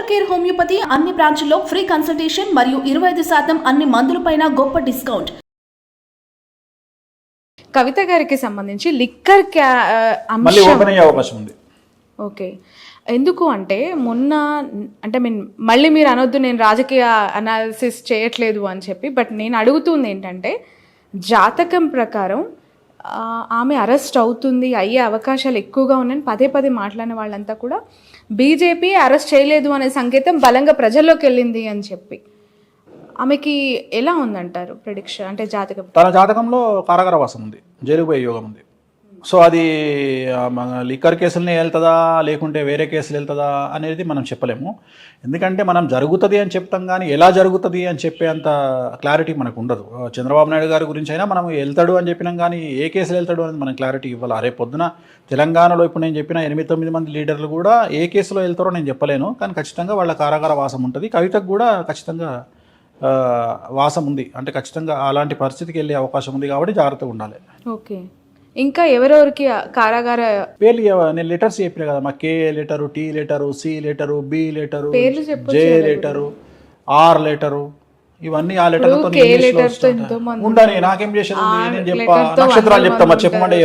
Care homeopathy అన్ని బ్రాంచుల్లో free consultation మరియు 25% అన్ని మందులపైన గొప్ప డిస్కౌంట్. కవిత గారికి సంబంధించి లిక్కర్ మళ్ళీ ఓపెన్ అయ్యే అవకాశం ఉంది. ఓకే, ఎందుకు అంటే మొన్న అంటే మళ్ళీ మీరు అనొద్దు నేను రాజకీయ అనాలిసిస్ చేయట్లేదు అని చెప్పి, బట్ నేను అడుగుతుంది ఏంటంటే జాతకం ప్రకారం ఆమె అరెస్ట్ అవుతుంది అయ్యే అవకాశాలు ఎక్కువగా ఉన్నాయని పదే పదే మాట్లాడిన వాళ్ళంతా కూడా బీజేపీ అరెస్ట్ చేయలేదు అనే సంకేతం బలంగా ప్రజల్లోకి వెళ్ళింది అని చెప్పి, ఆమెకి ఎలా ఉందంటారు ప్రిడిక్షన్? అంటే జాతకం, తన జాతకంలో కారాగారవాసం ఉంది, జైలుకు పోయే యోగం ఉంది. సో అది లిక్కర్ కేసులనే వెళ్తుందా లేకుంటే వేరే కేసులు వెళ్తుందా అనేది మనం చెప్పలేము. ఎందుకంటే మనం జరుగుతుంది అని చెప్తాం కానీ ఎలా జరుగుతుంది అని చెప్పే అంత క్లారిటీ మనకు ఉండదు. చంద్రబాబు నాయుడు గారి గురించి అయినా మనం వెళ్తాడు అని చెప్పినాం కానీ ఏ కేసులు వెళ్తాడు అనేది మనం క్లారిటీ ఇవ్వాలి. రేపు పొద్దున తెలంగాణలో ఇప్పుడు నేను చెప్పిన 8-9 మంది లీడర్లు కూడా ఏ కేసులో వెళ్తారో నేను చెప్పలేను, కానీ ఖచ్చితంగా వాళ్ళ కారాగార వాసం ఉంటుంది. కవితకు కూడా ఖచ్చితంగా వాసం ఉంది, అంటే ఖచ్చితంగా అలాంటి పరిస్థితికి వెళ్ళే అవకాశం ఉంది కాబట్టి జాగ్రత్తగా ఉండాలి. ఓకే, ఇంకా ఎవరెవరికి కారాగార పేర్లు నేను లెటర్స్ చెప్పిన కదా, మా K letter, T letter, C letter, B letter, J letter, R letter, ఇవన్నీ ఆ లెటర్లతో ఉండని నాకేం చేసేది, నేను చెప్పా నక్షత్రాలు చెప్తామా చెప్పమంటే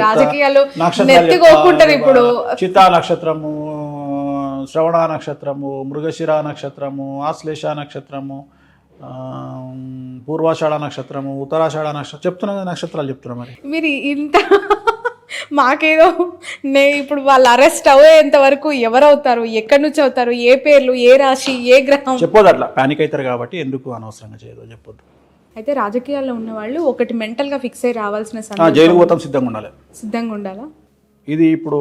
నక్షత్రాలు ఇప్పుడు చిత్తా నక్షత్రము, శ్రవణ నక్షత్రము, మృగశిర నక్షత్రము, ఆశ్లేష నక్షత్రము, పూర్వాషాఢ నక్షత్రము, ఉత్తరాషాఢ నక్షత్రం చెప్తున్నా కదా, నక్షత్రాలు చెప్తున్నా. మరి మీరు ఇంత మాకేదో ఇప్పుడు వాళ్ళు అరెస్ట్ అయ్యేంత వరకు ఎవరవుతారు, ఎక్కడి నుంచి అవుతారు, ఏ పేర్లు, ఏ రాశి, ఏ గ్రహం చెప్పొద్దు, అట్లా ప్యానిక్ అవుతారు కాబట్టి ఎందుకు అనవసరంగా చేయదు చెప్పొద్దు. అయితే రాజకీయాల్లో ఉన్న వాళ్ళు ఒకటి మెంటల్గా ఫిక్స్ అయ్యి రావాల్సిన జైలు పోతాం సిద్ధంగా ఉండాలా. ఇది ఇప్పుడు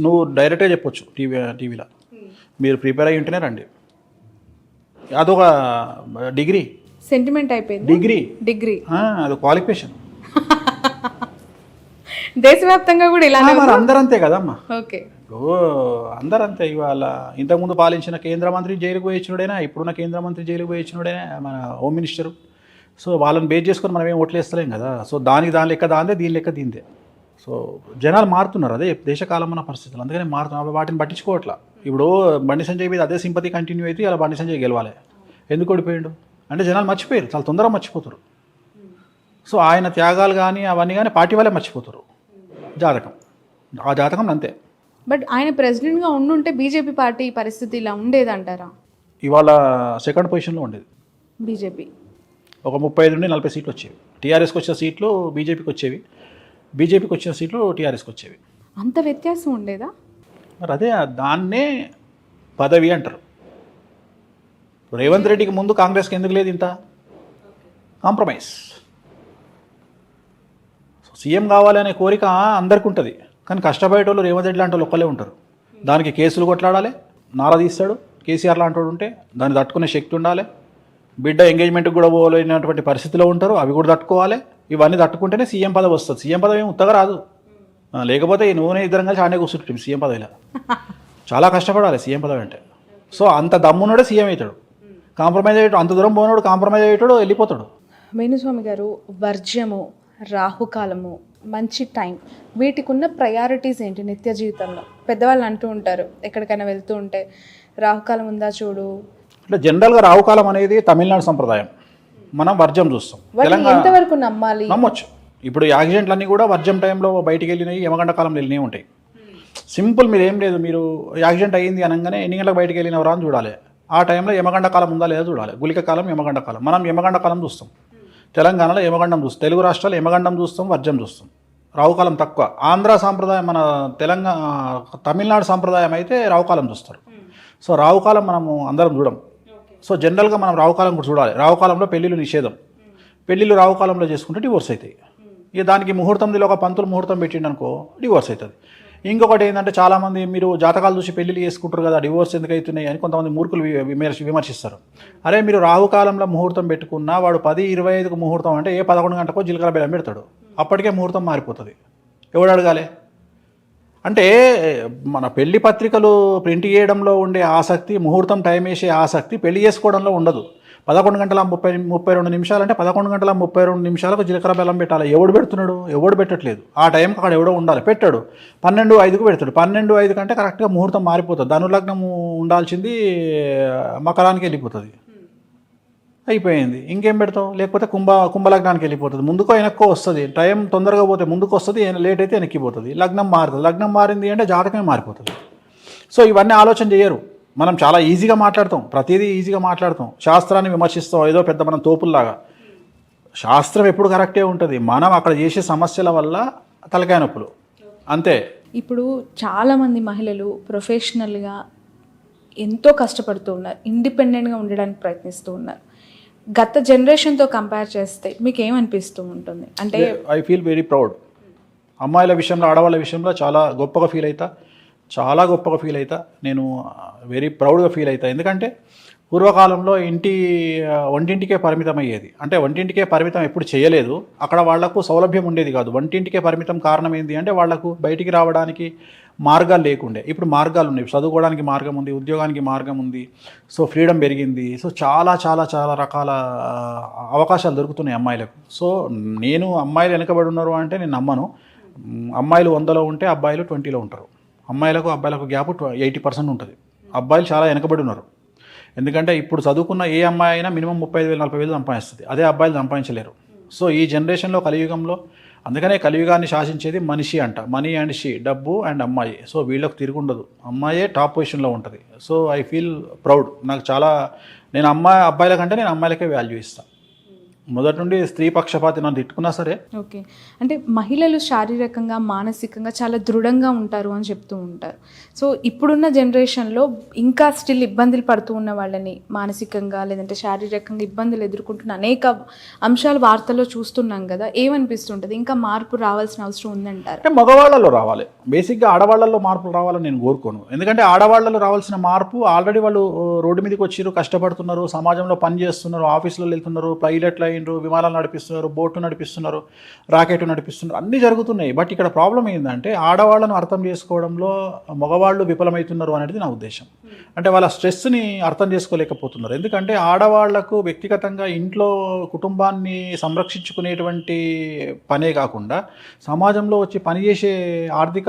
నువ్వు డైరెక్ట్గా చెప్పొచ్చు టీవీలో, మీరు ప్రిపేర్ అయ్యి ఉంటేనే రండి. అదొక డిగ్రీ, సెంటిమెంట్ అయిపోయింది. డిగ్రీ అది క్వాలిఫికేషన్. దేశవ్యాప్తంగా కూడా ఇలా అందరంతే కదమ్మా. ఓకే, అందరంతే. ఇవాళ ఇంతకుముందు పాలించిన కేంద్ర మంత్రి జైలుకు పోయించినోడైనా, ఇప్పుడున్న కేంద్ర మంత్రి జైలుకు పోయించినోడైనా మన హోమ్ మినిస్టరు. సో వాళ్ళని బేస్ చేసుకొని మనం ఏం ఓట్లేస్తలేం కదా. సో దాని లెక్క దాందే, దీని లెక్క దీందే. సో జనాలు మారుతున్నారు, అదే దేశకాలం ఉన్న పరిస్థితులు, అందుకని మారుతున్నారు. వాటిని పట్టించుకోవట్లా. ఇప్పుడు బండి సంజయ్ మీద అదే సింపతి కంటిన్యూ అయితే అలా బండి సంజయ్ గెలవాలి. ఎందుకు ఓడిపోయాడు అంటే జనాలు మర్చిపోయారు, చాలా తొందరగా మర్చిపోతారు. సో ఆయన త్యాగాలు కానీ అవన్నీ కానీ పార్టీ వాళ్ళే మర్చిపోతారు. ఆ జాతకం అంతే. బట్ ఆయన ప్రెసిడెంట్గా ఉండుంటే బీజేపీ పార్టీ పరిస్థితి ఇలా ఉండేదంటారా? ఇవాళ సెకండ్ పొజిషన్లో ఉండేది బీజేపీ. ఒక 35 నుండి 40 సీట్లు వచ్చేవి. టీఆర్ఎస్కి వచ్చిన సీట్లు బీజేపీకి వచ్చేవి, బీజేపీకి వచ్చిన సీట్లు టీఆర్ఎస్కి వచ్చేవి. అంత వ్యత్యాసం ఉండేదా? మరి అదే దాన్నే పదవి అంటారు. రేవంత్ రెడ్డికి ముందు కాంగ్రెస్కి ఎందుకు లేదు ఇంత కాంప్రమైజ్? సీఎం కావాలనే కోరిక అందరికీ ఉంటుంది, కానీ కష్టపడేటోళ్ళు రేవంత్ రెడ్డి లాంటి వాళ్ళు ఒక్కలే ఉంటారు. దానికి కేసులు కొట్లాడాలి, నారా తీస్తాడు. కేసీఆర్ లాంటి వాడు ఉంటే దాన్ని తట్టుకునే శక్తి ఉండాలి. బిడ్డ ఎంగేజ్మెంట్కి కూడా పోలేనటువంటి పరిస్థితిలో ఉంటారు, అవి కూడా తట్టుకోవాలి. ఇవన్నీ తట్టుకుంటేనే సీఎం పదవి వస్తుంది. సీఎం పదవి ఏమి ఉత్తగా రాదు. లేకపోతే ఈ నూనె ఇద్దరం కలిసి ఆడే కూర్చుంటాం సీఎం పదవిలో. చాలా కష్టపడాలి సీఎం పదవి అంటే. సో అంత దమ్మునోడే సీఎం అవుతాడు. కాంప్రమైజ్ అయ్యేటాడు, అంత దూరం పోయినాడు కాంప్రమైజ్ అయ్యేటాడు, వెళ్ళిపోతాడు. వేణుస్వామి గారు, వర్జ్యము, రాహుకాలము, మంచి టైం, వీటికి ఉన్న ప్రయారిటీస్ ఏంటి నిత్య జీవితంలో? పెద్దవాళ్ళు అంటూ ఉంటారు ఎక్కడికైనా వెళ్తూ ఉంటే రాహుకాలం ఉందా చూడు. అంటే జనరల్గా రాహుకాలం అనేది తమిళనాడు సంప్రదాయం, మనం వర్జం చూస్తాం. ఎంతవరకు నమ్మాలి? నమ్మొచ్చు. ఇప్పుడు యాక్సిడెంట్లన్నీ కూడా వర్జం టైంలో బయటికి వెళ్ళినాయి, యమగండ కాలంలో వెళ్ళినవి ఉంటాయి. సింపుల్, మీరు ఏం లేదు, మీరు యాక్సిడెంట్ అయ్యింది అనగానే ఎన్ని గంటలకు బయటికి వెళ్ళినవరా అని చూడాలి. ఆ టైంలో యమగండ కాలం ఉందా లేదా చూడాలి. గుళిక కాలం, యమగండ కాలం. మనం యమగండ కాలం చూస్తాం, తెలంగాణలో యమగండం చూస్తాం, తెలుగు రాష్ట్రాలు యమగండం చూస్తాం, వర్జం చూస్తాం. రావుకాలం తక్కువ. ఆంధ్ర సాంప్రదాయం, మన తమిళనాడు సాంప్రదాయం అయితే రావుకాలం చూస్తారు. సో రావుకాలం మనము అందరం చూడం. సో జనరల్గా మనం రావుకాలం కూడా చూడాలి. రావుకాలంలో పెళ్ళిళ్ళు నిషేధం. పెళ్ళిళ్ళు రావుకాలంలో చేసుకుంటే డివోర్స్ అవుతాయి. ఇక దానికి ముహూర్తంలో ఒక పంతులు ముహూర్తం పెట్టిండనుకో డివోర్స్ అవుతుంది. ఇంకొకటి ఏంటంటే చాలామంది మీరు జాతకాలు చూసి పెళ్ళిళ్ళు చేసుకుంటారు కదా, డివోర్స్ ఎందుకు అవుతున్నాయి అని కొంతమంది మూర్ఖులు విమర్శిస్తారు. అరే మీరు రాహుకాలంలో ముహూర్తం పెట్టుకున్నా వాడు 10:25కు ముహూర్తం అంటే 11 గంటకో జీలకర్ర బెల్లం పెడతాడు. అప్పటికే ముహూర్తం మారిపోతుంది. ఎవడు అడగాలి? అంటే మన పెళ్లి పత్రికలు ప్రింట్ చేయడంలో ఉండే ఆసక్తి, ముహూర్తం టైం వేసే ఆసక్తి పెళ్లి చేసుకోవడంలో ఉండదు. 11 గంటల 32 నిమిషాలు అంటే 11 గంటల 32 నిమిషాలకు జీలకర్ర బెల్లం పెట్టాలి. ఎవడు పెడుతున్నాడు? ఎవడు పెట్టట్లేదు. ఆ టైంకి అక్కడ ఎవడో ఉండాలి, పెట్టాడు. 12:05కు పెడతాడు. 12:05 కంటే కరెక్ట్గా ముహూర్తం మారిపోతుంది. ధనుర్లగ్నం ఉండాల్సింది మకరానికి వెళ్ళిపోతుంది, అయిపోయింది. ఇంకేం పెడతావు? లేకపోతే కుంభలగ్నానికి వెళ్ళిపోతుంది. ముందుకో వెనక్కో వస్తుంది. టైం తొందరగా పోతే ముందుకు వస్తుంది, లేట్ అయితే వెనక్కిపోతుంది. లగ్నం మారుతుంది. లగ్నం మారింది అంటే జాతకమే మారిపోతుంది. సో ఇవన్నీ ఆలోచన చేయరు. మనం చాలా ఈజీగా మాట్లాడతాం, ప్రతిదీ ఈజీగా మాట్లాడతాం, శాస్త్రాన్ని విమర్శిస్తాం ఏదో పెద్ద మనం తోపుల్లాగా. శాస్త్రం ఎప్పుడు కరెక్టే ఉంటుంది, మనం అక్కడ చేసే సమస్యల వల్ల తలకాయ నొప్పులు అంతే. ఇప్పుడు చాలామంది మహిళలు ప్రొఫెషనల్గా ఎంతో కష్టపడుతూ ఉన్నారు, ఇండిపెండెంట్గా ఉండడానికి ప్రయత్నిస్తూ ఉన్నారు. గత జనరేషన్తో కంపేర్ చేస్తే మీకు ఏమనిపిస్తూ ఉంటుంది? అంటే ఐ ఫీల్ వెరీ ప్రౌడ్. అమ్మాయిల విషయంలో, ఆడవాళ్ళ విషయంలో చాలా గొప్పగా ఫీల్ అవుతా, నేను వెరీ ప్రౌడ్గా ఫీల్ అవుతా. ఎందుకంటే పూర్వకాలంలో వంటింటికే పరిమితం అయ్యేది. అంటే వంటింటికే పరిమితం ఎప్పుడు చేయలేదు. అక్కడ వాళ్లకు సౌలభ్యం ఉండేది కాదు. వంటింటికే పరిమితం కారణం ఏంటి అంటే వాళ్లకు బయటికి రావడానికి మార్గాలు లేకుండే. ఇప్పుడు మార్గాలు ఉన్నాయి. చదువుకోవడానికి మార్గం ఉంది, ఉద్యోగానికి మార్గం ఉంది. సో ఫ్రీడమ్ పెరిగింది. సో చాలా చాలా చాలా రకాల అవకాశాలు దొరుకుతున్నాయి అమ్మాయిలకు. సో నేను అమ్మాయిలు వెనకబడి ఉన్నారు అంటే నేను నమ్మను. అమ్మాయిలు 100లో ఉంటే అబ్బాయిలు 20లో ఉంటారు. అమ్మాయిలకు అబ్బాయిలకు గ్యాప్ 80% ఉంటుంది. అబ్బాయిలు చాలా వెనకబడి ఉన్నారు. ఎందుకంటే ఇప్పుడు చదువుకున్న ఏ అమ్మాయి అయినా మినిమం 35,000 40,000 సంపాదిస్తుంది. అదే అబ్బాయిలు సంపాదించలేరు. సో ఈ జనరేషన్లో, కలియుగంలో, అందుకనే కలియుగాన్ని శాసించేది మనిషి అంట. మనీ అండ్ షీ, డబ్బు అండ్ అమ్మాయి. సో వీళ్ళకు తిరుగుండదు. అమ్మాయే టాప్ పొజిషన్లో ఉంటుంది. So I feel proud. నాకు చాలా, నేను అబ్బాయిల కంటే నేను అమ్మాయిలకే వాల్యూ ఇస్తాను. మొదటి నుండి స్త్రీ పక్షపాతి నన్ను తిట్టుకున్నా సరే. ఓకే, అంటే మహిళలు శారీరకంగా, మానసికంగా చాలా దృఢంగా ఉంటారు అని చెప్తూ ఉంటారు. సో ఇప్పుడున్న జనరేషన్లో ఇంకా స్టిల్ ఇబ్బందులు పడుతూ ఉన్న వాళ్ళని మానసికంగా లేదంటే శారీరకంగా ఇబ్బందులు ఎదుర్కొంటున్న అనేక అంశాలు వార్తల్లో చూస్తున్నాం కదా, ఏమనిపిస్తుంటుంది? ఇంకా మార్పు రావాల్సిన అవసరం ఉందంటారు? అంటే మగవాళ్ళలో రావాలి. బేసిక్గా ఆడవాళ్ళలో మార్పులు రావాలని నేను కోరుకోను. ఎందుకంటే ఆడవాళ్ళలో రావాల్సిన మార్పు, ఆల్రెడీ వాళ్ళు రోడ్డు మీదకి వచ్చారు, కష్టపడుతున్నారు, సమాజంలో పని చేస్తున్నారు, ఆఫీసులో వెళ్తున్నారు, పైలట్లు అయ్యిండ్రు, విమానాలు నడిపిస్తున్నారు, బోటు నడిపిస్తున్నారు, రాకెట్ నడిపిస్తున్నారు, అన్నీ జరుగుతున్నాయి. బట్ ఇక్కడ ప్రాబ్లం ఏంటంటే ఆడవాళ్ళను అర్థం చేసుకోవడంలో మగవాళ్ళు విఫలమవుతున్నారు అనేది నా ఉద్దేశం. అంటే వాళ్ళ స్ట్రెస్ని అర్థం చేసుకోలేకపోతున్నారు. ఎందుకంటే ఆడవాళ్లకు వ్యక్తిగతంగా ఇంట్లో కుటుంబాన్ని సంరక్షించుకునేటువంటి పనే కాకుండా సమాజంలో వచ్చి పనిచేసే ఆర్థిక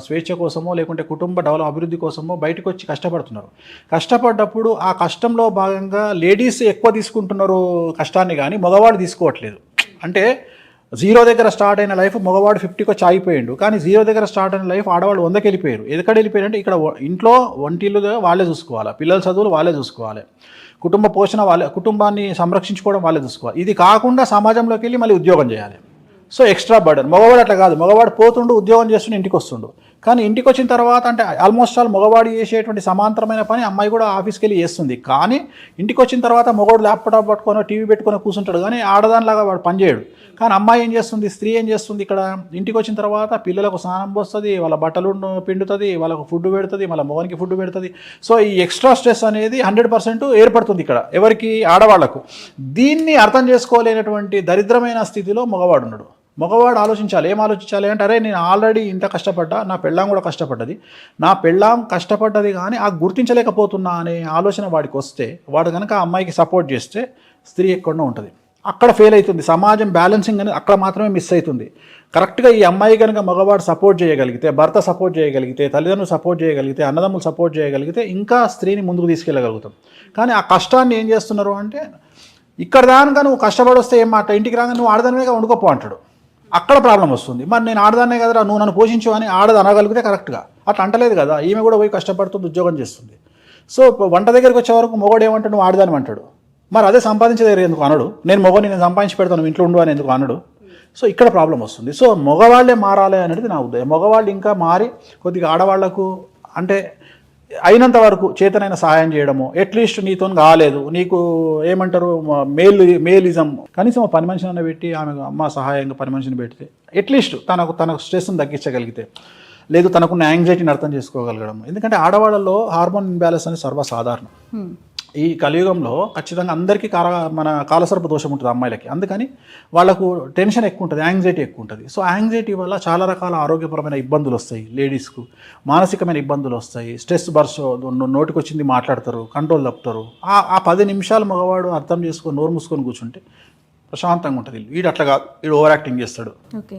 స్వేచ్ఛ కోసమో లేకుంటే కుటుంబ అభివృద్ధి కోసమో బయటకు వచ్చి కష్టపడుతున్నారు. కష్టపడ్డప్పుడు ఆ కష్టంలో భాగంగా లేడీస్ ఎక్కువ తీసుకుంటున్నారు కష్టాన్ని, కానీ మగవాడు తీసుకోవట్లేదు. అంటే 0 దగ్గర స్టార్ట్ అయిన లైఫ్ మగవాడు 50కి వచ్చి ఆగిపోయిండు, కానీ 0 దగ్గర స్టార్ట్ అయిన లైఫ్ ఆడవాళ్ళు 100కి వెళ్ళిపోయారు. ఎక్కడ వెళ్ళిపోయారు అంటే ఇక్కడ ఇంట్లో వంటిల్లు వాళ్ళే చూసుకోవాలి, పిల్లల చదువులు వాళ్ళే చూసుకోవాలి, కుటుంబ పోషణ వాళ్ళే, కుటుంబాన్ని సంరక్షించుకోవడం వాళ్ళే చూసుకోవాలి. ఇది కాకుండా సమాజంలోకి వెళ్ళి మళ్ళీ ఉద్యోగం చేయాలి. So extra burden. మగవాడు అట్లా కాదు. మగవాడు పోతుండు, ఉద్యోగం చేస్తుండే, ఇంటికి వస్తుండు. కానీ ఇంటికి వచ్చిన తర్వాత అంటే ఆల్మోస్ట్ ఆల్ మగవాడు చేసేటువంటి సమాంతరమైన పని అమ్మాయి కూడా ఆఫీస్కి వెళ్ళి చేస్తుంది. కానీ ఇంటికి వచ్చిన తర్వాత మగవాడు ల్యాప్టాప్ పట్టుకొని టీవీ పెట్టుకొని కూర్చుంటాడు, కానీ ఆడదానిలాగా వాడు పనిచేయడు. కానీ అమ్మాయి ఏం చేస్తుంది, స్త్రీ ఏం చేస్తుంది, ఇక్కడ ఇంటికి వచ్చిన తర్వాత పిల్లలకు స్నానం పోస్తుంది, వాళ్ళ బట్టలు పిండుతుంది, వాళ్ళకు ఫుడ్ పెడుతుంది, మళ్ళీ మగవానికి ఫుడ్ పెడుతుంది. సో ఈ ఎక్స్ట్రా స్ట్రెస్ అనేది 100% ఏర్పడుతుంది ఇక్కడ ఎవరికి, ఆడవాళ్లకు. దీన్ని అర్థం చేసుకోలేనటువంటి దరిద్రమైన స్థితిలో మగవాడు ఉన్నాడు. మగవాడు ఆలోచించాలి. ఏం ఆలోచించాలి అంటే, అరే నేను ఆల్రెడీ ఇంత కష్టపడ్డా, నా పెళ్ళాం కూడా కష్టపడ్డది, నా పెళ్ళాం కష్టపడ్డది కానీ ఆ గుర్తించలేకపోతున్నా అనే ఆలోచన వాడికి వస్తే, వాడు కనుక ఆ అమ్మాయికి సపోర్ట్ చేస్తే స్త్రీ ఎక్కడో ఉంటుంది. అక్కడ ఫెయిల్ అవుతుంది. సమాజం బ్యాలెన్సింగ్ అనేది అక్కడ మాత్రమే మిస్ అవుతుంది. కరెక్ట్గా ఈ అమ్మాయి కనుక మగవాడు సపోర్ట్ చేయగలిగితే, భర్త సపోర్ట్ చేయగలిగితే, తల్లిదండ్రులు సపోర్ట్ చేయగలిగితే, అన్నదమ్ములు సపోర్ట్ చేయగలిగితే ఇంకా స్త్రీని ముందుకు తీసుకెళ్ళగలుగుతాం. కానీ ఆ కష్టాన్ని ఏం చేస్తున్నారు అంటే, ఇక్కడ దానిగా నువ్వు కష్టపడి వస్తే ఏం మాట, ఇంటికి రాగా నువ్వు ఆడదానివేగా వండుకోపో అంటాడు. అక్కడ ప్రాబ్లం వస్తుంది. మరి నేను ఆడదాన్నే కదరా, నువ్వు నన్ను పోషించు అని ఆడది అనగలిగితే కరెక్ట్గా. అట్లా అంటలేదు కదా, ఈమె కూడా పోయి కష్టపడుతుంది, ఉద్యోగం చేస్తుంది. సో వంట దగ్గరికి వచ్చే వరకు మొగోడు ఏమంటాడు, నువ్వు ఆడదాని అంటాడు. మరి అదే సంపాదించే దగ్గర ఎందుకు అనడు, నేను మొగోని నేను సంపాదించి పెడతాను ఇంట్లో ఉండు అని ఎందుకు అనడు. సో ఇక్కడ ప్రాబ్లం వస్తుంది. సో మగవాళ్ళే మారాలి అనేది నా ఉద్దేశం. మగవాళ్ళు ఇంకా మారి కొద్దిగా ఆడవాళ్లకు అంటే అయినంత వరకు చేతనైన సహాయం చేయడము, అట్లీస్ట్ నీతో కాలేదు, నీకు ఏమంటారు మేలిజం, కనీసం పని మనిషిని అన్న పెట్టి ఆమె అమ్మ సహాయంగా పని మనిషిని పెడితే అట్లీస్ట్ తనకు స్ట్రెస్ని తగ్గించగలిగితే, లేదు తనకున్న యాంగ్జైటీని అర్థం చేసుకోగలగడం. ఎందుకంటే ఆడవాళ్ళలో హార్మోన్ ఇంబ్యాలెన్స్ అనేది సర్వసాధారణం. ఈ కలియుగంలో ఖచ్చితంగా అందరికీ మన కాలసర్ప దోషం ఉంటుంది అమ్మాయిలకి. అందుకని వాళ్ళకు టెన్షన్ ఎక్కువ ఉంటుంది, యాంగ్జైటీ ఎక్కువ ఉంటుంది. సో యాంగ్జైటీ వల్ల చాలా రకాల ఆరోగ్యపరమైన ఇబ్బందులు వస్తాయి. లేడీస్కు మానసికమైన ఇబ్బందులు వస్తాయి. స్ట్రెస్ బర్స్, నోటికి వచ్చింది మాట్లాడతారు, కంట్రోల్ తప్పుతారు. ఆ 10 నిమిషాలు మగవాడు అర్థం చేసుకొని నోరు మూసుకొని కూర్చుంటే ప్రశాంతంగా ఉంటుంది. వీడు అట్లా కాదు, వీడు ఓవర్ యాక్టింగ్ చేస్తాడు. ఓకే.